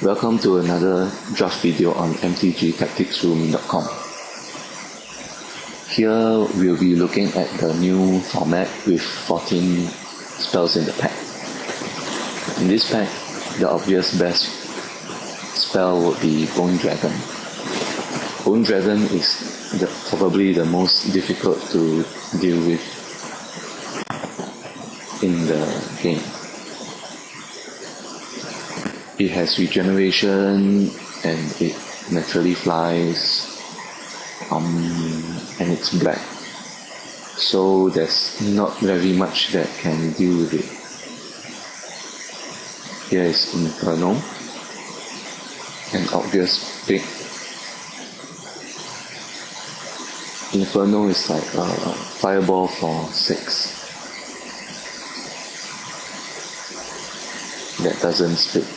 Welcome to another draft video on mtgtacticsroom.com. Here we'll be looking at the new format with 14 spells in the pack. In this pack, the obvious best spell would be Bone Dragon. Bone Dragon is probably the most difficult to deal with in the game. It has regeneration and it naturally flies, and it's black, so there's not very much that can deal with it. Here is Inferno, an obvious pick. Inferno is like a fireball for 6 that doesn't split.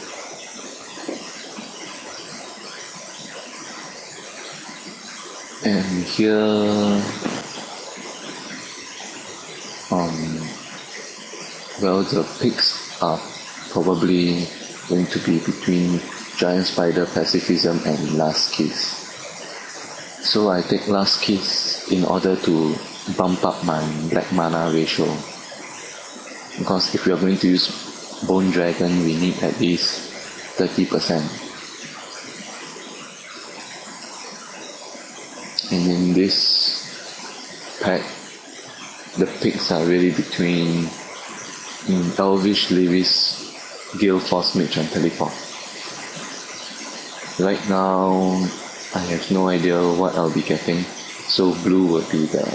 And here, the picks are probably going to be between Giant Spider, Pacifism, and Last Kiss. So I take Last Kiss in order to bump up my black mana ratio. Because if we are going to use Bone Dragon, we need at least 30%. And in this pack, the picks are really between Elvish, Levis, Gale Force Mage, and Teleport. Right now, I have no idea what I'll be getting, so blue will be the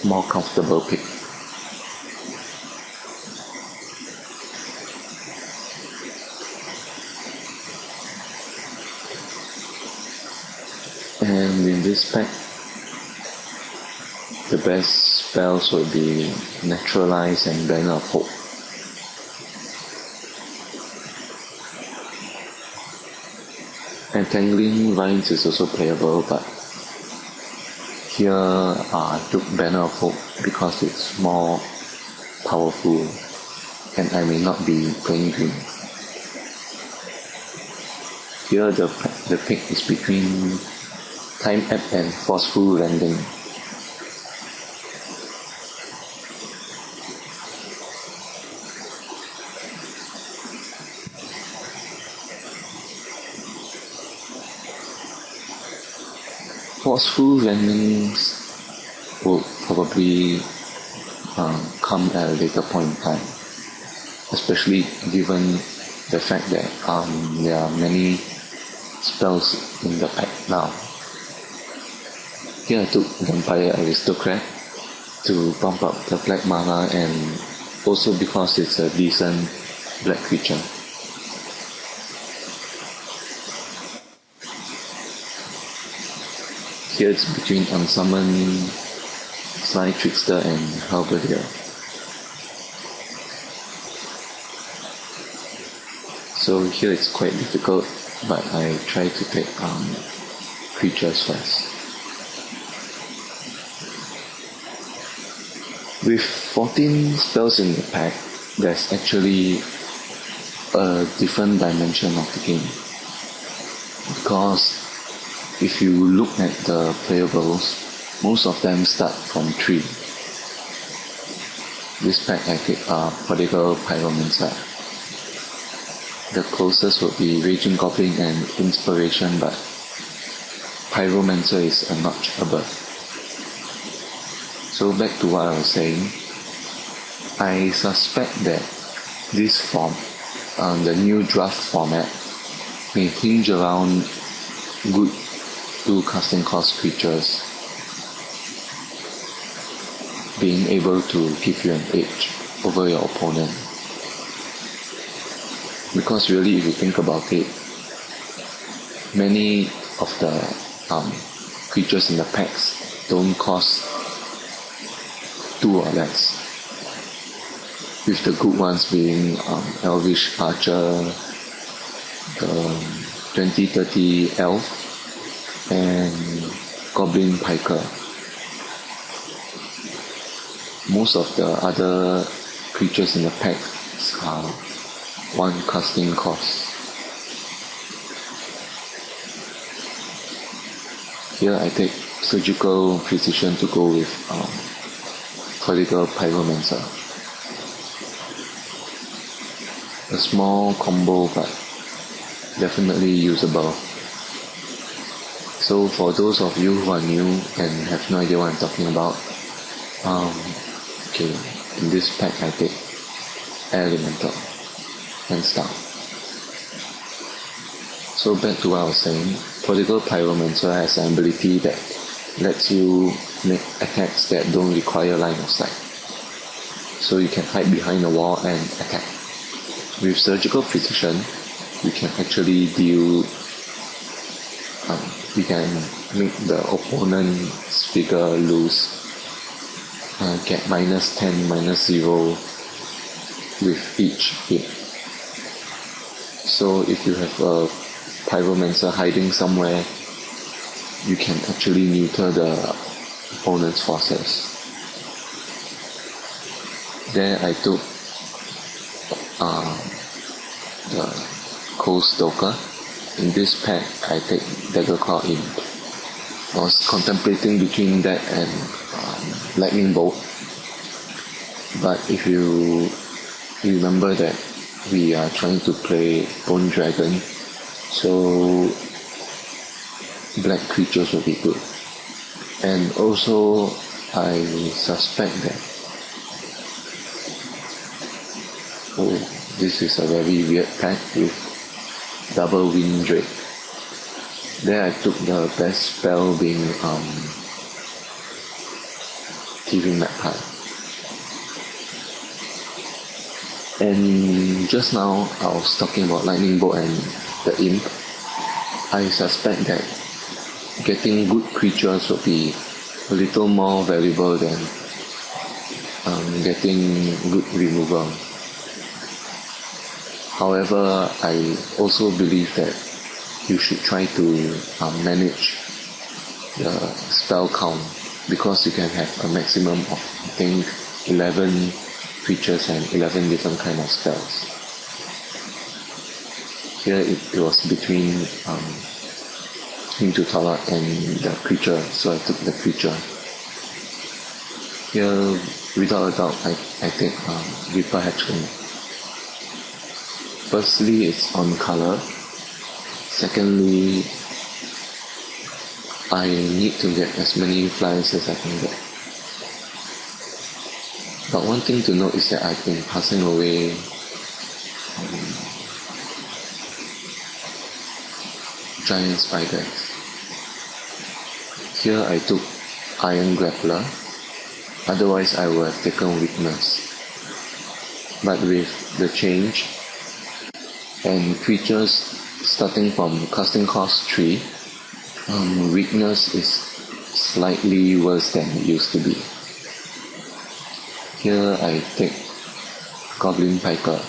more comfortable pick. And in this pack, the best spells will be Naturalize and Banner of Hope. Entangling Vines is also playable, but here I took Banner of Hope because it's more powerful and I may not be playing green. Here the pick is between Time App and Forceful Landing. Forceful Landings will probably come at a later point in time, especially given the fact that there are many spells in the pack now. Here I took Vampire Aristocrat to bump up the black mana and also because it's a decent black creature. Here it's between Unsummon, Sly Trickster, and Halberdier. So here it's quite difficult, but I try to take creatures first. With 14 spells in the pack, there's actually a different dimension of the game. Because if you look at the playables, most of them start from 3. This pack I take Prodigal Pyromancer. The closest would be Raging Goblin and Inspiration, but Pyromancer is a notch above. So back to what I was saying, I suspect that this form, the new draft format, may hinge around good 2 casting cost creatures being able to give you an edge over your opponent. Because really, if you think about it, many of the creatures in the packs don't cost 2 or less, with the good ones being Elvish Archer, the 2030 Elf, and Goblin Piker. Most of the other creatures in the pack are 1 casting cost. Here I take surgical precision to go with Vertical Pyromancer. A small combo, but definitely usable. So for those of you who are new and have no idea what I'm talking about, okay, in this pack I take Air Elemental and Star. So back to what I was saying, Vertical Pyromancer has an ability that lets you make attacks that don't require line of sight. So you can hide behind a wall and attack. With Surgical Precision, you can actually deal, you can make the opponent's figure lose, get -10, -0 with each hit. So if you have a Pyromancer hiding somewhere, you can actually neuter the opponent's forces. There I took the Cold Stoker. In this pack I take Daggerclaw Imp. I was contemplating between that and Lightning Bolt, but if you remember that we are trying to play Bone Dragon, so black creatures will be good. And also I suspect that, this is a very weird pack with double Wind Drake. There I took the best spell being Thieving Magpie. And just now I was talking about Lightning Bolt and the Imp. I suspect that getting good creatures will be a little more valuable than getting good removal. However, I also believe that you should try to manage the spell count, because you can have a maximum of, I think, 11 creatures and 11 different kind of spells. Here it was between Into Tower and the creature, so I took the creature. Here, without a doubt, I take Reaper Hatchling. Firstly, it's on color. Secondly, I need to get as many flyers as I can get. But one thing to note is that I've been passing away giant spiders. Here I took Iron Grappler, otherwise I would have taken Weakness. But with the change and creatures starting from casting cost 3, Weakness is slightly worse than it used to be. Here I take Goblin Piker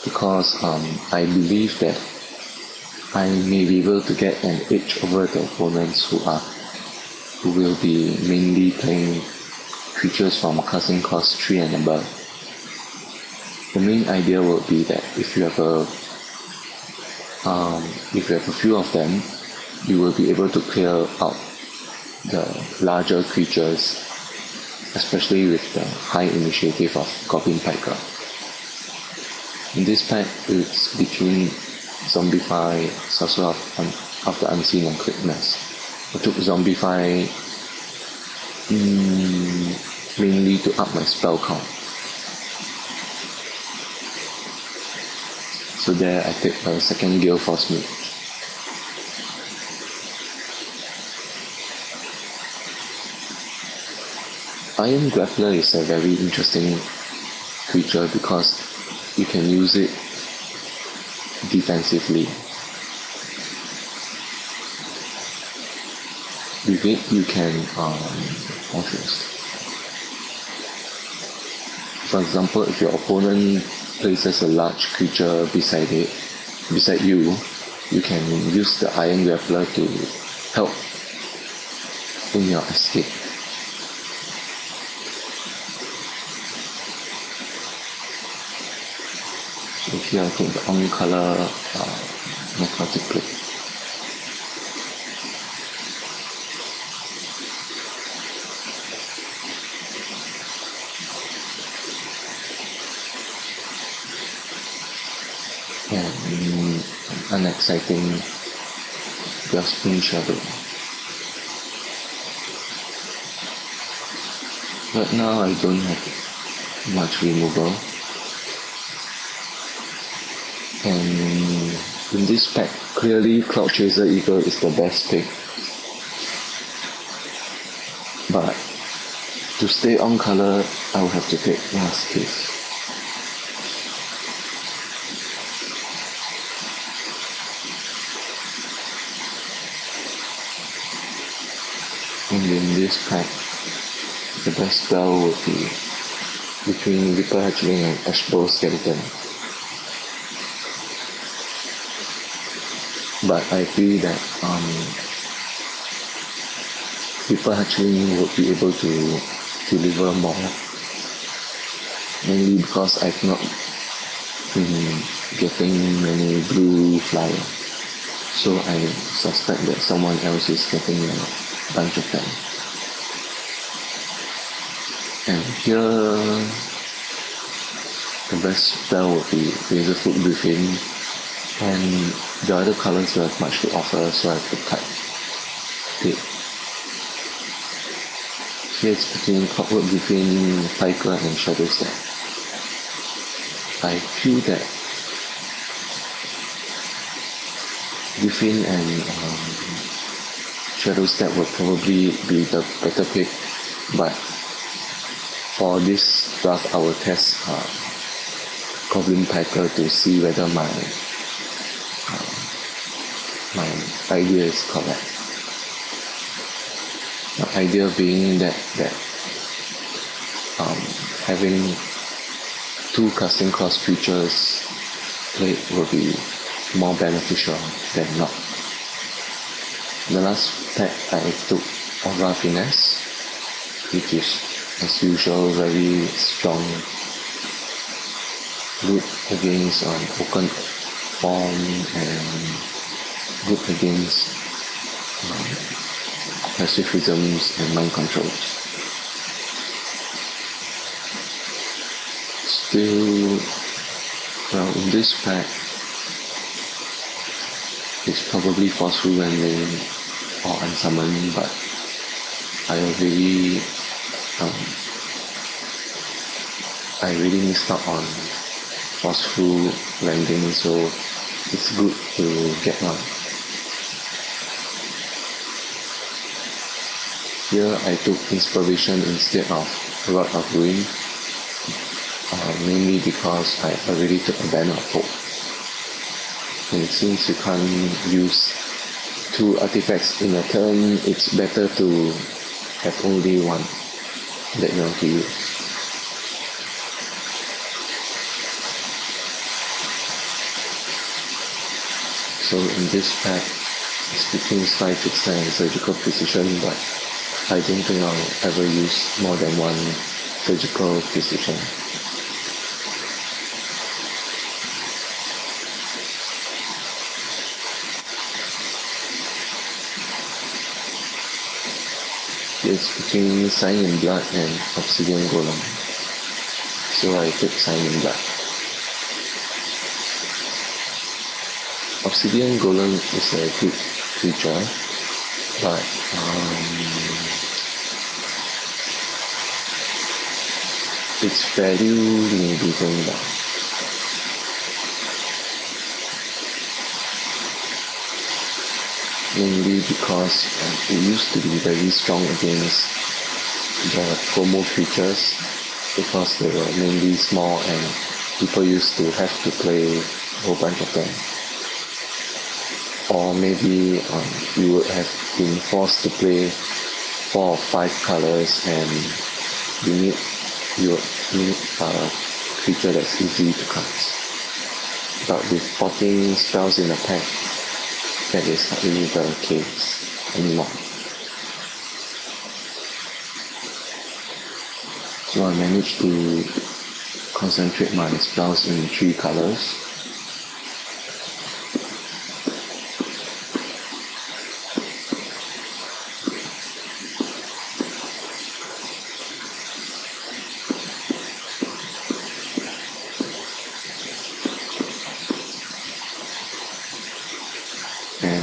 because I believe that I may be able to get an edge over the opponents who will be mainly playing creatures from casting cost 3 and above. The main idea would be that if you have a few of them, you will be able to clear out the larger creatures, especially with the high initiative of Goblin Piker. In this pack, it's between Zombify, Sorcerer of the Unseen, and Quickness. I took Zombify mainly to up my spell count. So there I take a second Gale Force Mage. Iron Grappler is a very interesting creature because you can use it defensively. With it you can for example, if your opponent places a large creature beside you, you can use the Iron Grappler to help in your escape. So here I take the on color Necrotic Plate. and unexciting grasping shadow. Right now I don't have much removal, and in this pack clearly Cloud Chaser Eagle is the best pick, but to stay on color I will have to take last case. And in this pack, the best spell would be between Reaper Hatchling and Ashbow Skeleton. But I feel that Reaper Hatchling would be able to deliver more, mainly because I've not been getting many blue flyers. So I suspect that someone else is getting a bunch of them. And here, the best spell would be Razorfoot Griffin, and the other colors will have much to offer, so I have to cut it. Here it's between Clockwork Griffin, Piker, and Shadow Step. I feel that Griffin and Shadow Step would probably be the better pick, but for this draft I will test Goblin Piker to see whether my idea is correct. My idea being that having two casting cross creatures played will be more beneficial than not. The last pack I took Aura Finesse, which is as usual very strong, good against Oaken Form and good against passive rhythms and mind control. Still, well, in this pack it's probably Forceful Landing or Unsummon, but I really missed out on Forceful Landing, so it's good to get one. Here I took Inspiration instead of Rod of Ruin, mainly because I already took a Banner of Hope. And since you can't use two artifacts in a turn, it's better to have only one that you want to use. So in this pack, it's between Sky Fixer and Surgical Precision, but I don't think I'll ever use more than one Surgical Precision. It's between Sign in Blood and Obsidian Golem, so I took Sign in Blood. Obsidian Golem is a good creature, but its value may be going down. Mainly because it used to be very strong against the promo creatures because they were mainly small and people used to have to play a whole bunch of them. Or maybe you would have been forced to play 4 or 5 colors and you need a creature that's easy to cast. But with 14 spells in a pack, that is not really the case anymore. So I managed to concentrate my spells in 3 colors.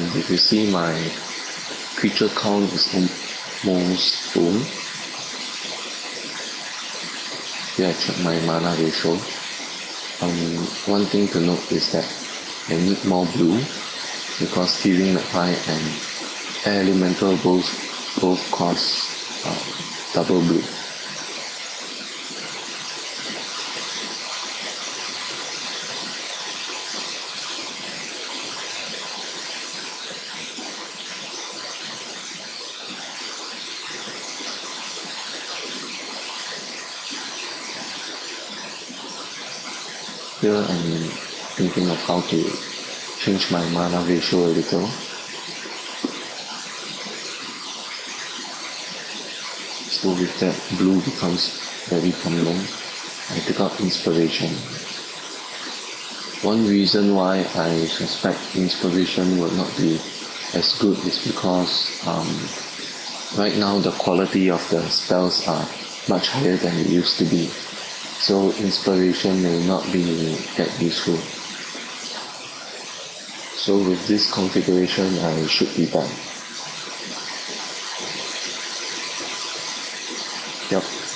and if you see my creature count is almost full. Here I check my mana ratio. One thing to note is that I need more blue because Healing Magpie and Air Elemental both cost double blue. Here I'm thinking of how to change my mana ratio a little. So with that, blue becomes very prominent. I pick up Inspiration. One reason why I suspect Inspiration will not be as good is because right now the quality of the spells are much higher than it used to be. So Inspiration may not be that useful. So with this configuration, I should be done. Yep.